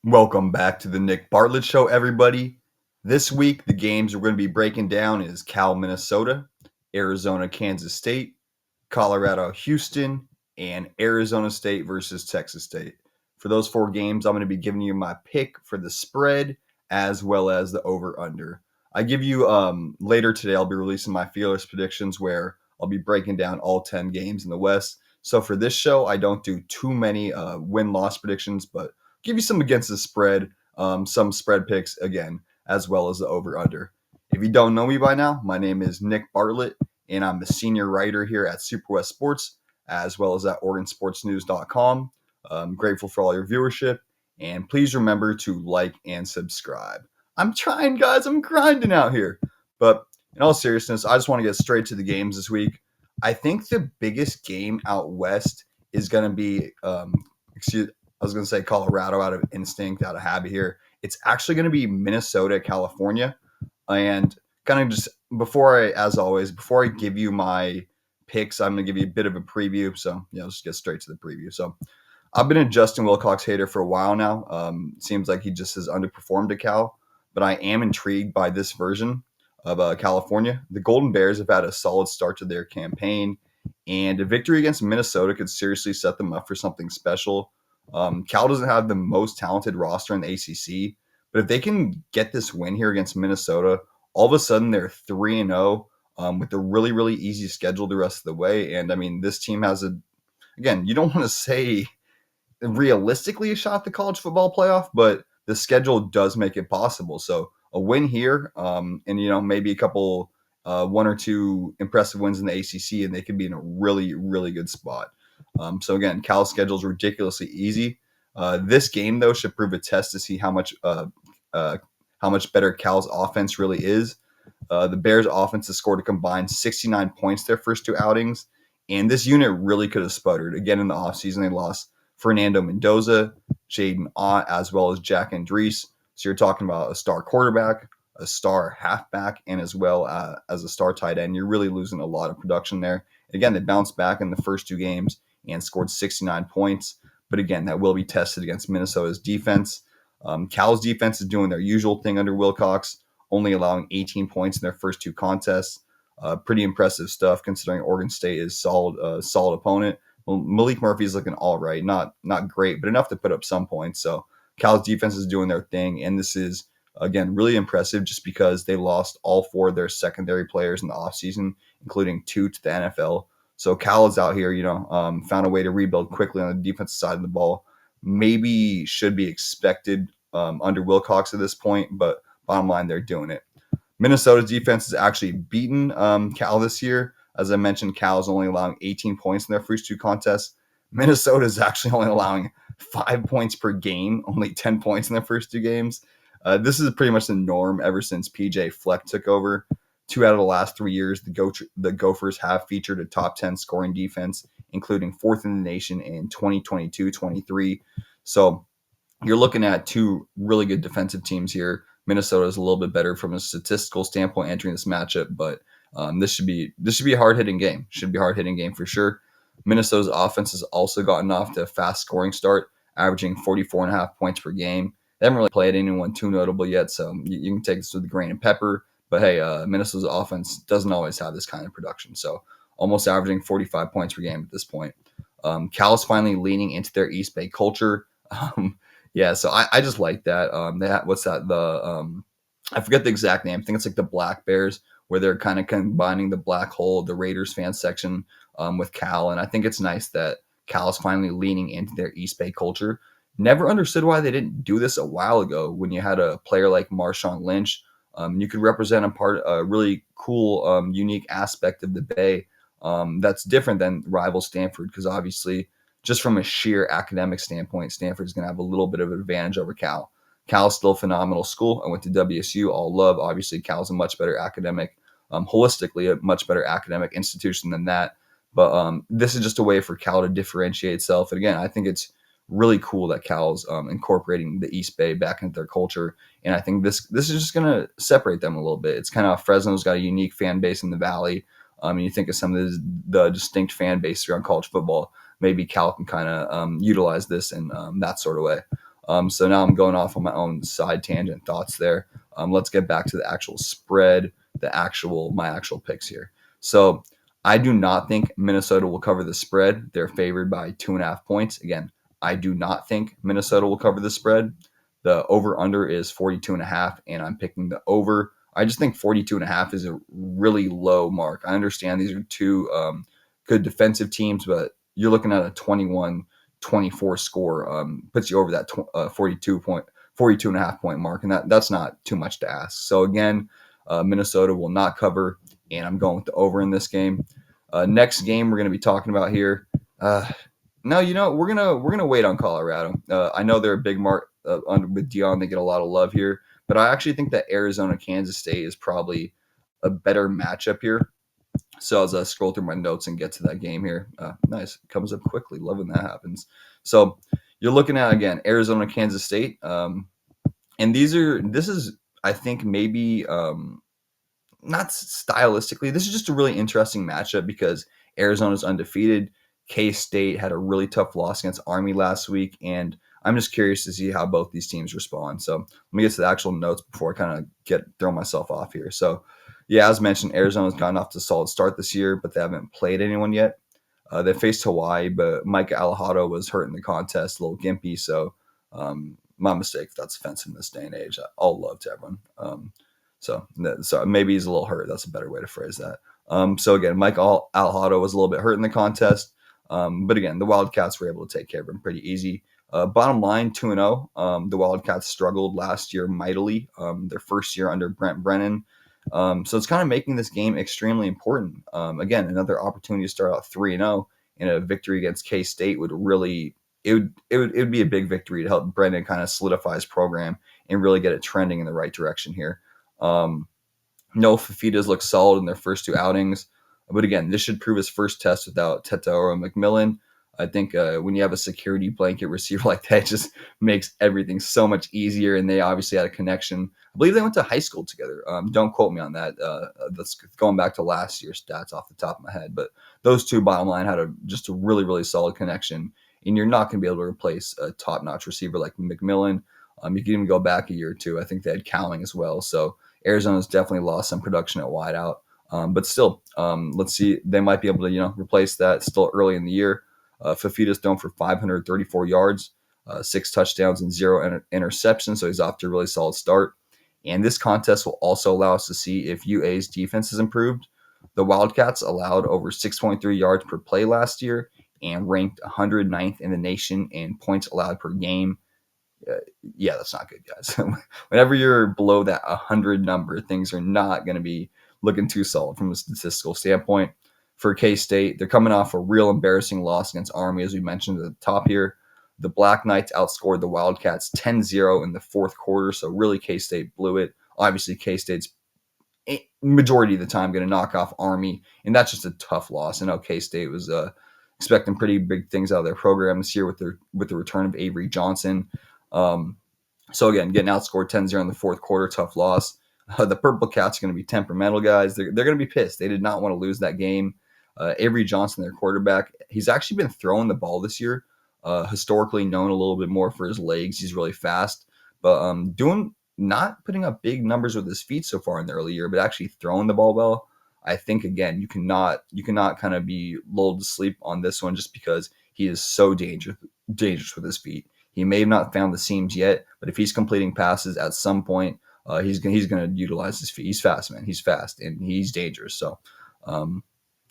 Welcome back to the Nick Bartlett Show, everybody. This week, the games we're going to be breaking down is Cal, Minnesota, Arizona, Kansas State, Colorado, Houston, and Arizona State versus Texas State. For those four games, I'm going to be giving you my pick for the spread as well as the over/under. I give you later today. I'll be releasing my fearless predictions where I'll be breaking down all 10 games in the West. So for this show, I don't do too many win-loss predictions, but give you some against the spread, some spread picks again, as well as the over/under. If you don't know me by now, my name is Nick Bartlett, and I'm the senior writer here at Super West Sports, as well as at OregonSportsNews.com. I'm grateful for all your viewership, and please remember to like and subscribe. I'm trying, guys. I'm grinding out here. But in all seriousness, I just want to get straight to the games this week. I think the biggest game out west is going to be, I was going to say Colorado out of instinct, out of habit here. It's actually going to be Minnesota, California. And kind of just as always, before I give you my picks, I'm going to give you a bit of a preview. So, let's get straight to the preview. So, I've been a Justin Wilcox hater for a while now. Seems like he just has underperformed at Cal, but I am intrigued by this version of California. The Golden Bears have had a solid start to their campaign, and a victory against Minnesota could seriously set them up for something special. Cal doesn't have the most talented roster in the ACC, but if they can get this win here against Minnesota, all of a sudden they're 3-0 with a really, really easy schedule the rest of the way. And I mean, this team has again, you don't want to say realistically a shot at the college football playoff, but the schedule does make it possible. So a win here, and maybe a couple, one or two impressive wins in the ACC, and they could be in a really, really good spot. So again, Cal's schedule is ridiculously easy. This game though should prove a test to see how much better Cal's offense really is. The Bears' offense has scored a combined 69 points their first two outings, and this unit really could have sputtered. Again, in the offseason, they lost Fernando Mendoza, Jaden Ott, as well as Jack Andrees. So you're talking about a star quarterback, a star halfback, and as well as a star tight end. You're really losing a lot of production there. Again, they bounced back in the first two games and scored 69 points. But again, that will be tested against Minnesota's defense. Cal's defense is doing their usual thing under Wilcox, only allowing 18 points in their first two contests. Pretty impressive stuff considering Oregon State is solid opponent. Well, Malik Murphy's looking all right, not great, but enough to put up some points. So Cal's defense is doing their thing, and this is, again, really impressive just because they lost all four of their secondary players in the offseason, including two to the NFL. So Cal is out here, found a way to rebuild quickly on the defensive side of the ball. Maybe should be expected under Wilcox at this point, but bottom line, they're doing it. Minnesota's defense has actually beaten Cal this year. As I mentioned, Cal is only allowing 18 points in their first two contests. Minnesota is actually only allowing 5 points per game, only 10 points in their first two games. This is pretty much the norm ever since PJ Fleck took over. 2 out of the last 3 years, the Gophers have featured a top 10 scoring defense, including fourth in the nation in 2022-23. So you're looking at two really good defensive teams here. Minnesota is a little bit better from a statistical standpoint entering this matchup, but this should be a hard-hitting game. Should be a hard-hitting game for sure. Minnesota's offense has also gotten off to a fast scoring start, averaging 44.5 points per game. They haven't really played anyone too notable yet, so you can take this with a grain of pepper. But hey, Minnesota's offense doesn't always have this kind of production, so almost averaging 45 points per game at this point. Cal's finally leaning into their East Bay culture. Yeah, so I just like that. What's that? I forget the exact name. I think it's like the Black Bears, where they're kind of combining the Black Hole, the Raiders fan section, with Cal. And I think it's nice that Cal is finally leaning into their East Bay culture. Never understood why they didn't do this a while ago when you had a player like Marshawn Lynch. You could represent a really cool, unique aspect of the Bay that's different than rival Stanford, because obviously, just from a sheer academic standpoint, Stanford's going to have a little bit of an advantage over Cal. Cal's still a phenomenal school. I went to WSU, all love. Obviously, Cal's a much better academic, holistically, a much better academic institution than that. But this is just a way for Cal to differentiate itself. And again, I think it's really cool that Cal's incorporating the East Bay back into their culture. And I think this is just going to separate them a little bit. It's kind of Fresno's got a unique fan base in the Valley. And you think of some of the distinct fan base around college football. Maybe Cal can kind of utilize this in that sort of way. So now I'm going off on my own side tangent thoughts there. Let's get back to the actual spread, my actual picks here. So I do not think Minnesota will cover the spread. They're favored by 2.5 points. Again, I do not think Minnesota will cover the spread. The over-under is 42.5, and I'm picking the over. I just think 42.5 is a really low mark. I understand these are two good defensive teams, but you're looking at a 21-24 score. Puts you over that 42.5 point mark, and that's not too much to ask. So again, Minnesota will not cover, and I'm going with the over in this game. Next game we're going to be talking about here. No, we're gonna wait on Colorado. I know they're a big mark with Dion. They get a lot of love here, but I actually think that Arizona Kansas State is probably a better matchup here. So as I scroll through my notes and get to that game here, nice, comes up quickly. Love when that happens. So you're looking at again Arizona Kansas State, and this is I think maybe not stylistically. This is just a really interesting matchup because Arizona's undefeated. K-State had a really tough loss against Army last week, and I'm just curious to see how both these teams respond. So let me get to the actual notes before I kind of throw myself off here. So, yeah, as mentioned, Arizona's gotten off to a solid start this year, but they haven't played anyone yet. They faced Hawaii, but Mike Alejado was hurt in the contest, a little gimpy. So, my mistake if that's offensive in this day and age. All love to everyone. So maybe he's a little hurt. That's a better way to phrase that. So again, Mike Alejado was a little bit hurt in the contest. But again, the Wildcats were able to take care of him pretty easy. Bottom line, 2-0. The Wildcats struggled last year mightily, their first year under Brent Brennan. So it's kind of making this game extremely important. Again, another opportunity to start out 3-0, and a victory against K-State would really it would be a big victory to help Brennan kind of solidify his program and really get it trending in the right direction here. No, Fafitas look solid in their first two outings. But again, this should prove his first test without Tetaro and McMillan. I think when you have a security blanket receiver like that, it just makes everything so much easier. And they obviously had a connection. I believe they went to high school together. Don't quote me on that. That's going back to last year's stats off the top of my head. But those two, bottom line, had just a really, really solid connection. And you're not going to be able to replace a top-notch receiver like McMillan. You can even go back a year or two. I think they had Cowling as well. So Arizona's definitely lost some production at wideout. But still, let's see. They might be able to, replace that still early in the year. Fafitas thrown for 534 yards, 6 touchdowns, and 0 interceptions. So he's off to a really solid start. And this contest will also allow us to see if UA's defense has improved. The Wildcats allowed over 6.3 yards per play last year and ranked 109th in the nation in points allowed per game. Yeah, that's not good, guys. Whenever you're below that 100 number, things are not going to be looking too solid from a statistical standpoint. For K-State, they're coming off a real embarrassing loss against Army, as we mentioned at the top here. The Black Knights outscored the Wildcats 10-0 in the fourth quarter, so really K-State blew it. Obviously, K-State's majority of the time going to knock off Army, and that's just a tough loss. I know K-State was expecting pretty big things out of their program this year with the return of Avery Johnson. So again, getting outscored 10-0 in the fourth quarter, tough loss. The Purple Cats are going to be temperamental, guys. They're going to be pissed. They did not want to lose that game. Avery Johnson, their quarterback, he's actually been throwing the ball this year. Historically known a little bit more for his legs. He's really fast, but not putting up big numbers with his feet so far in the early year, but actually throwing the ball well. I think again, you cannot kind of be lulled to sleep on this one just because he is so dangerous with his feet. He may have not found the seams yet, but if he's completing passes at some point, he's going to utilize his feet. He's fast, man. He's fast, and he's dangerous. So I'm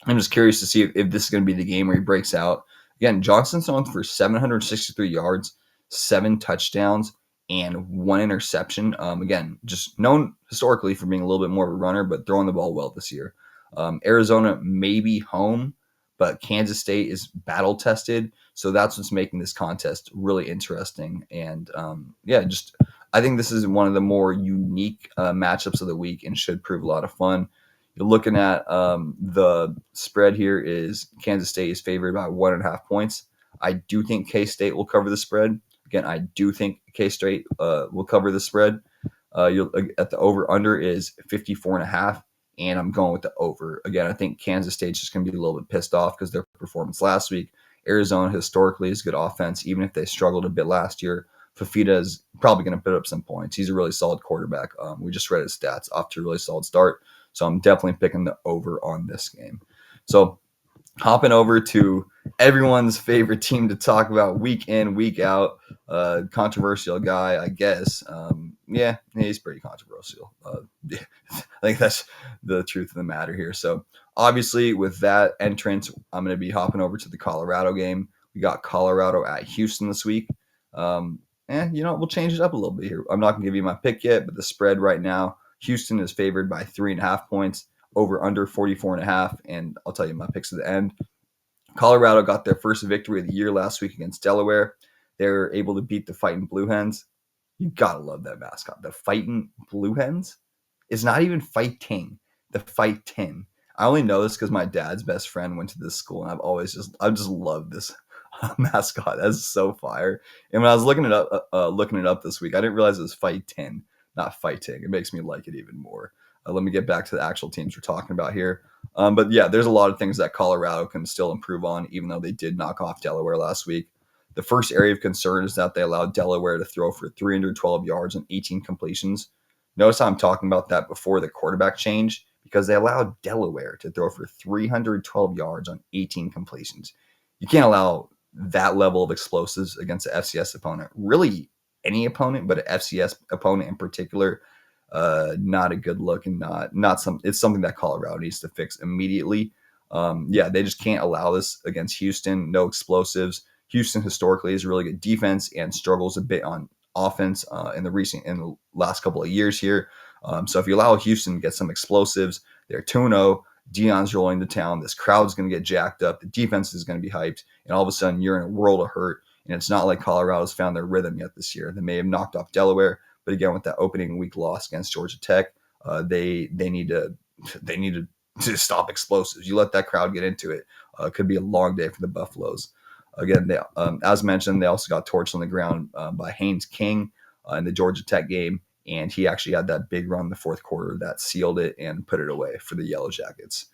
just curious to see if this is going to be the game where he breaks out. Again, Johnson's on for 763 yards, 7 touchdowns, and 1 interception. Again, just known historically for being a little bit more of a runner, but throwing the ball well this year. Arizona may be home, but Kansas State is battle tested. So that's what's making this contest really interesting. And I think this is one of the more unique matchups of the week and should prove a lot of fun. You're looking at the spread here is Kansas State is favored by 1.5 points. I do think K-State will cover the spread. Again, I do think K-State will cover the spread. At the over-under is 54.5. And I'm going with the over. Again, I think Kansas State's just going to be a little bit pissed off because their performance last week. Arizona historically is good offense, even if they struggled a bit last year. Fafita is probably going to put up some points. He's a really solid quarterback. We just read his stats off to a really solid start. So I'm definitely picking the over on this game. So hopping over to everyone's favorite team to talk about week in, week out. Controversial guy, I guess. Yeah, he's pretty controversial. I think that's the truth of the matter here. So obviously, with that entrance, I'm going to be hopping over to the Colorado game. We got Colorado at Houston this week. We'll change it up a little bit here. I'm not going to give you my pick yet, but the spread right now, Houston is favored by 3.5 points, over under 44.5, and I'll tell you my picks at the end. Colorado got their first victory of the year last week against Delaware. They were able to beat the Fighting Blue Hens. You gotta love that mascot. The Fighting Blue Hens is not even fighting. The Fightin. I only know this because my dad's best friend went to this school, and I've just loved this mascot. That's so fire. And when I was looking it up this week, I didn't realize it was Fightin, not fighting. It makes me like it even more. Let me get back to the actual teams we're talking about here. But yeah, there's a lot of things that Colorado can still improve on, even though they did knock off Delaware last week. The first area of concern is that they allowed Delaware to throw for 312 yards and 18 completions. Notice how I'm talking about that before the quarterback change, because they allowed Delaware to throw for 312 yards on 18 completions. You can't allow that level of explosives against an FCS opponent. Really, any opponent, but an FCS opponent in particular. Not a good look, and it's something that Colorado needs to fix immediately. They just can't allow this against Houston. No explosives. Houston historically is a really good defense and struggles a bit on offense in the last couple of years here. So if you allow Houston to get some explosives, they're 2-0. Deion's rolling to town. This crowd's going to get jacked up. The defense is going to be hyped, and all of a sudden you're in a world of hurt. And it's not like Colorado's found their rhythm yet this year. They may have knocked off Delaware, but again, with that opening week loss against Georgia Tech, they need to stop explosives. You let that crowd get into it. It could be a long day for the Buffaloes. Again, they, as mentioned, they also got torched on the ground by Haynes King in the Georgia Tech game, and he actually had that big run in the fourth quarter that sealed it and put it away for the Yellow Jackets.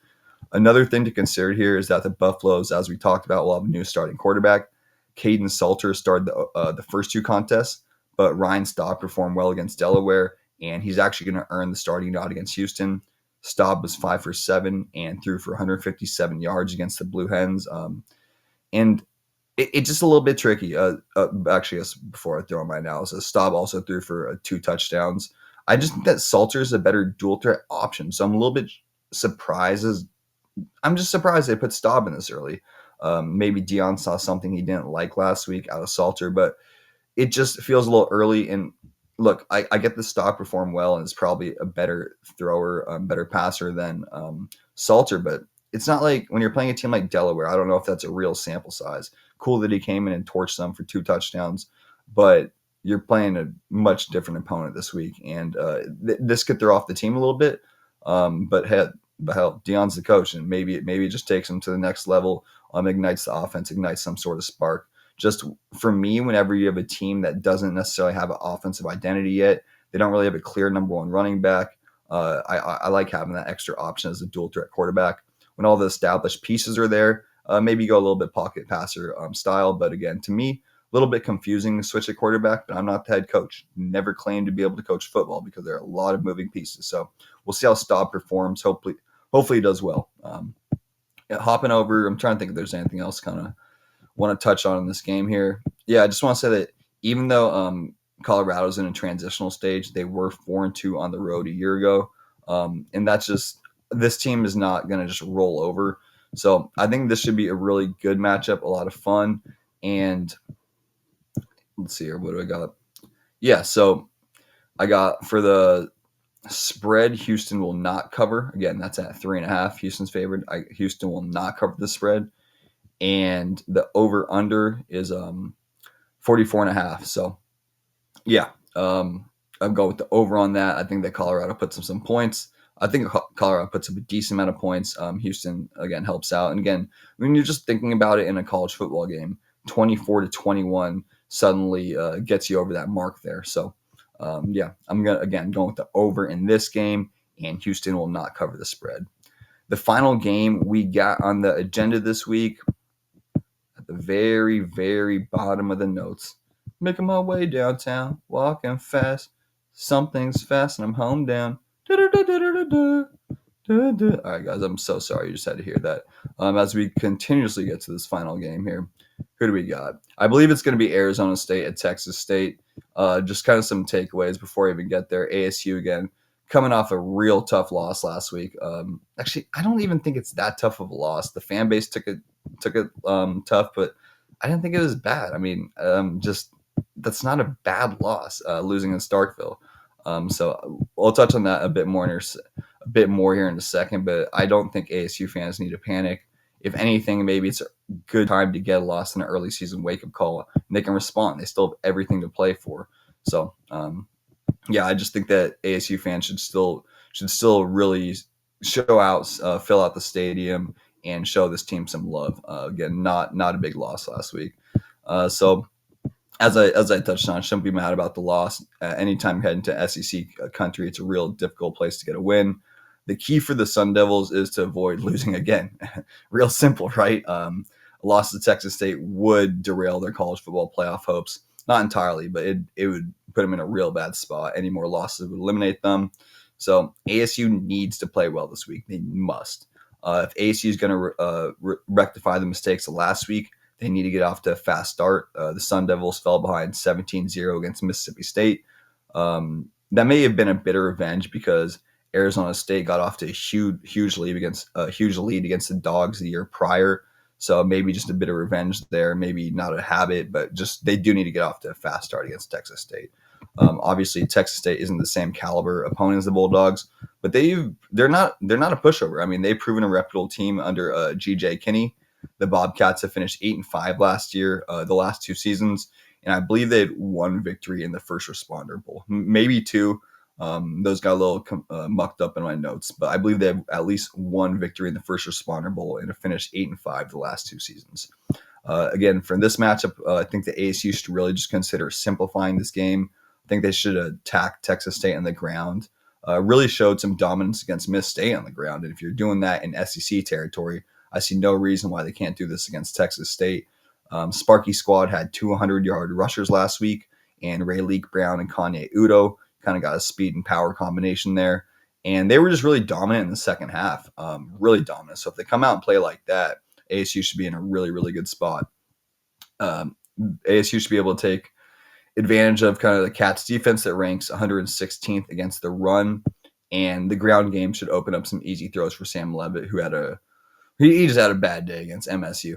Another thing to consider here is that the Buffaloes, as we talked about, will have a new starting quarterback. Caden Salter started the first two contests, but Ryan Staub performed well against Delaware, and he's actually going to earn the starting nod against Houston. Staub was 5 for 7 and threw for 157 yards against the Blue Hens. And it's just a little bit tricky. Actually, before I throw in my analysis, Staub also threw for 2 touchdowns. I just think that Salter is a better dual threat option, so I'm a little bit surprised. I'm just surprised they put Staub in this early. Maybe Deion saw something he didn't like last week out of Salter, but it just feels a little early. And look, I get the Staub performed well and is probably a better thrower, better passer than Salter, but it's not like when you're playing a team like Delaware, I don't know if that's a real sample size. Cool that he came in and torched them for 2 touchdowns, but you're playing a much different opponent this week, and this could throw off the team a little bit. But hell, Deion's the coach, and maybe it just takes him to the next level, ignites the offense, ignites some sort of spark. Just for me, whenever you have a team that doesn't necessarily have an offensive identity yet, they don't really have a clear number one running back. I like having that extra option as a dual threat quarterback. When all the established pieces are there, maybe go a little bit pocket passer style. But again, to me, a little bit confusing to switch a quarterback, but I'm not the head coach. Never claimed to be able to coach football because there are a lot of moving pieces. So we'll see how Staub performs. Hopefully he does well. Hopping over, I'm trying to think if there's anything else kind of want to touch on in this game here. Yeah, I just want to say that even though Colorado's in a transitional stage, they were 4-2 on the road a year ago. And that's just, this team is not going to just roll over. So I think this should be a really good matchup, a lot of fun. And let's see here. What do I got? Yeah, so I got for the spread, Houston will not cover. Again, that's at 3.5. Houston's favored. Houston will not cover the spread. And the over-under is 44.5. So, yeah, I'm going with the over on that. I think that Colorado puts up some points. I think Colorado puts up a decent amount of points. Houston, again, helps out. And again, when you're just thinking about it in a college football game, 24-21 suddenly gets you over that mark there. So, I'm going with the over in this game, and Houston will not cover the spread. The final game we got on the agenda this week, at the very, very bottom of the notes, Making my way downtown, walking fast. Something's fast and I'm home down. Du-du-du-du-du-du. All right, guys, I'm so sorry you just had to hear that. As we continuously get to this final game here, who do we got? I believe it's going to be Arizona State at Texas State. Just kind of some takeaways before I even get there. ASU again, coming off a real tough loss last week. Actually, I don't even think it's that tough of a loss. The fan base took it tough, but I didn't think it was bad. I mean, just that's not a bad loss, losing in Starkville. So we'll touch on that a bit more here in a second, but I don't think ASU fans need to panic. If anything, maybe it's a good time to get lost in an early season wake-up call, and they can respond. They still have everything to play for. So, yeah, I just think that ASU fans should still really show out, fill out the stadium, and show this team some love. Again, not a big loss last week. So as I touched on, shouldn't be mad about the loss. Anytime heading to SEC country, it's a real difficult place to get a win. The key for the Sun Devils is to avoid losing again. Real simple, right? A loss to Texas State would derail their college football playoff hopes. Not entirely, but it would put them in a real bad spot. Any more losses would eliminate them. So ASU needs to play well this week. They must. If ASU is going to rectify the mistakes of last week, they need to get off to a fast start. The Sun Devils fell behind 17-0 against Mississippi State. That may have been a bitter revenge because Arizona State got off to a huge lead against the Dogs the year prior. So maybe just a bit of revenge there. Maybe not a habit, but just they do need to get off to a fast start against Texas State. Obviously, Texas State isn't the same caliber opponent as the Bulldogs, but they're not a pushover. I mean, they've proven a reputable team under G.J. Kinney. The Bobcats have finished 8-5 last year, the last 2 seasons, and I believe they had 1 victory in the First Responder Bowl, maybe 2. Those got a little mucked up in my notes, but I believe they have at least 1 victory in the First Responder Bowl and have finished 8-5 the last 2 seasons. Again, for this matchup, I think the ASU should really just consider simplifying this game. I think they should attack Texas State on the ground. Really showed some dominance against Miss State on the ground, and if you're doing that in SEC territory, I see no reason why they can't do this against Texas State. Sparky Squad had 200-yard rushers last week, and Ray Leak Brown and Kanye Udo kind of got a speed and power combination there. And they were just really dominant in the second half, really dominant. So if they come out and play like that, ASU should be in a really, really good spot. ASU should be able to take advantage of kind of the Cats defense that ranks 116th against the run, and the ground game should open up some easy throws for Sam Levitt, who he just had a bad day against MSU.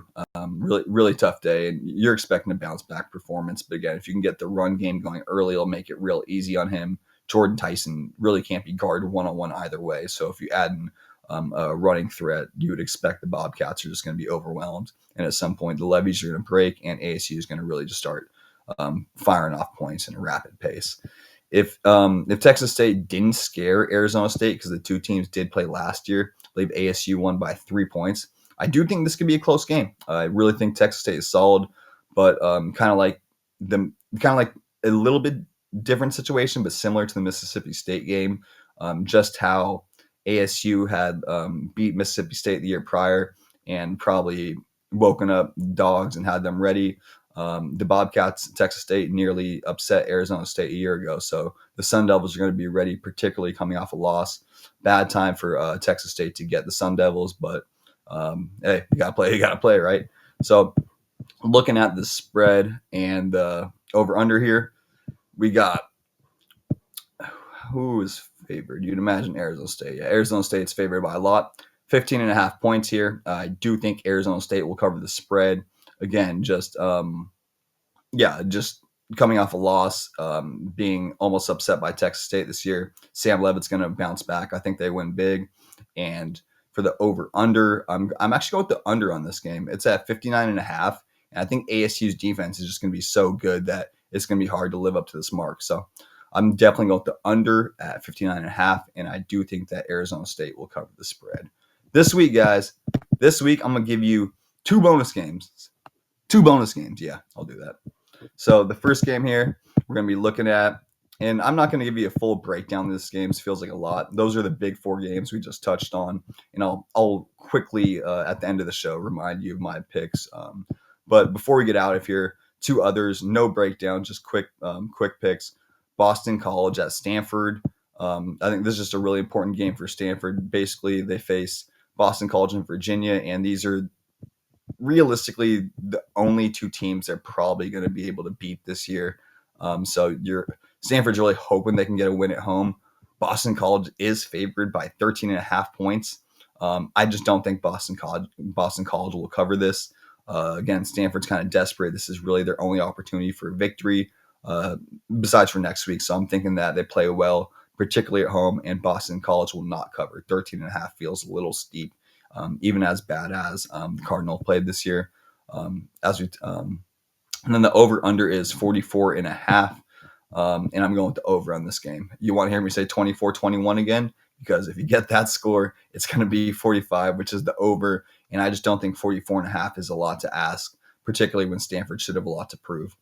Really, really tough day, and you're expecting a bounce back performance. But again, if you can get the run game going early, it'll make it real easy on him. Jordan Tyson really can't be guarded one-on-one either way. So if you add in a running threat, you would expect the Bobcats are just going to be overwhelmed. And at some point, the levees are going to break, and ASU is going to really just start firing off points in a rapid pace. If Texas State didn't scare Arizona State, because the 2 teams did play last year, I believe ASU won by 3 points. I do think this could be a close game. I really think Texas State is solid, but kind of like a little bit different situation, but similar to the Mississippi State game. Just how ASU had beat Mississippi State the year prior and probably woken up Dogs and had them ready. The Bobcats, Texas State nearly upset Arizona State a year ago. So the Sun Devils are going to be ready, particularly coming off a loss. Bad time for Texas State to get the Sun Devils, but hey, you got to play, right? So looking at the spread and over under here, we got who is favored? You'd imagine Arizona State. Yeah, Arizona State's favored by a lot. 15.5 points here. I do think Arizona State will cover the spread. Again, just coming off a loss, being almost upset by Texas State this year. Sam Levitt's going to bounce back. I think they win big. And for the over-under, I'm actually going with the under on this game. It's at 59.5. And I think ASU's defense is just going to be so good that it's going to be hard to live up to this mark. So I'm definitely going with the under at 59.5. And I do think that Arizona State will cover the spread. This week, guys, I'm going to give you 2 bonus games. 2 bonus games. Yeah, I'll do that. So the first game here we're going to be looking at, and I'm not going to give you a full breakdown of this game. It feels like a lot. Those are the big 4 games we just touched on, and I'll quickly at the end of the show remind you of my picks. But before we get out of here, Two others, no breakdown, just quick picks. Boston College at Stanford. I think this is just a really important game for Stanford. Basically, they face Boston College and Virginia, and these are realistically the only two teams they're probably going to be able to beat this year. So Stanford's really hoping they can get a win at home. Boston College is favored by 13.5 points. I just don't think Boston College will cover this. Again, Stanford's kind of desperate. This is really their only opportunity for victory, besides for next week. So I'm thinking that they play well, particularly at home, and Boston College will not cover. 13.5 feels a little steep, even as bad as the Cardinals played this year. And then the over-under is 44.5. And I'm going with the over on this game. You want to hear me say 24-21 again? Because if you get that score, it's going to be 45, which is the over. And I just don't think 44.5 is a lot to ask, particularly when Stanford should have a lot to prove.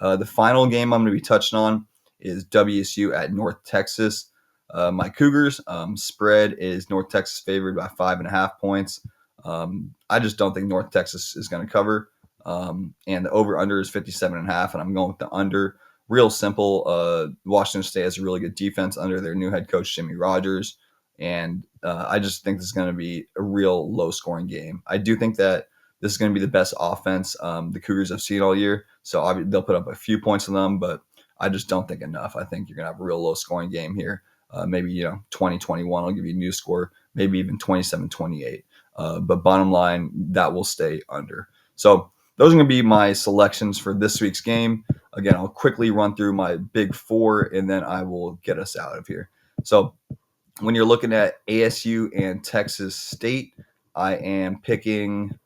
The final game I'm going to be touching on is WSU at North Texas. My Cougars spread is North Texas favored by 5.5 points. I just don't think North Texas is going to cover. And the over-under is 57.5, and I'm going with the under. Real simple. Washington State has a really good defense under their new head coach, Jimmy Rogers. And I just think this is going to be a real low-scoring game. I do think that this is going to be the best offense the Cougars have seen all year. So they'll put up a few points on them, but I just don't think enough. I think you're going to have a real low-scoring game here. Maybe 20-21. I'll give you a new score. Maybe even 27-28. But bottom line, that will stay under. So those are going to be my selections for this week's game. Again, I'll quickly run through my big four, and then I will get us out of here. So when you're looking at ASU and Texas State, I am picking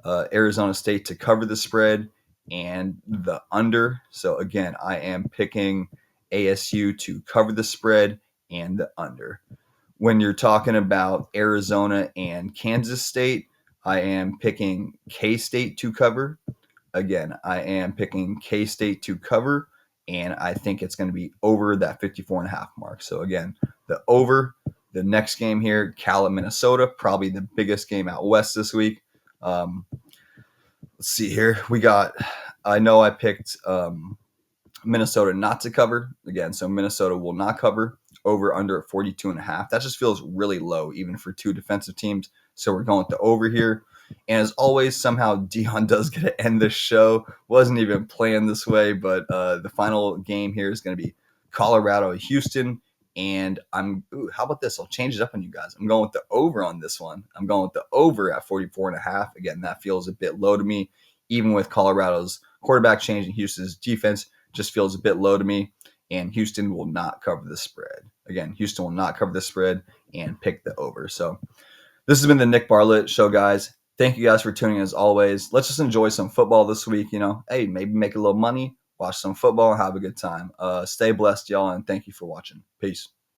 Arizona State to cover the spread and the under. So again, I am picking ASU to cover the spread and the under. When you're talking about Arizona and Kansas State, I am picking K-State to cover. Again, I am picking K-State to cover, and I think it's going to be over that 54.5 mark. So again, the over. The next game here, Cal at Minnesota, probably the biggest game out west this week. Let's see here. I know I picked Minnesota not to cover. Again, so Minnesota will not cover. Over under at 42.5. That just feels really low, even for two defensive teams. So we're going with the over here. And as always, somehow Dion does get to end this show. Wasn't even planned this way, but the final game here is going to be Colorado at Houston. And how about this? I'll change it up on you guys. I'm going with the over on this one. I'm going with the over at 44.5. Again, that feels a bit low to me. Even with Colorado's quarterback change and Houston's defense, just feels a bit low to me. And Houston will not cover the spread. Again, Houston will not cover the spread and pick the over. So this has been the Nick Bartlett Show, guys. Thank you guys for tuning in as always. Let's just enjoy some football this week. Hey, maybe make a little money, watch some football, and have a good time. Stay blessed, y'all, and thank you for watching. Peace.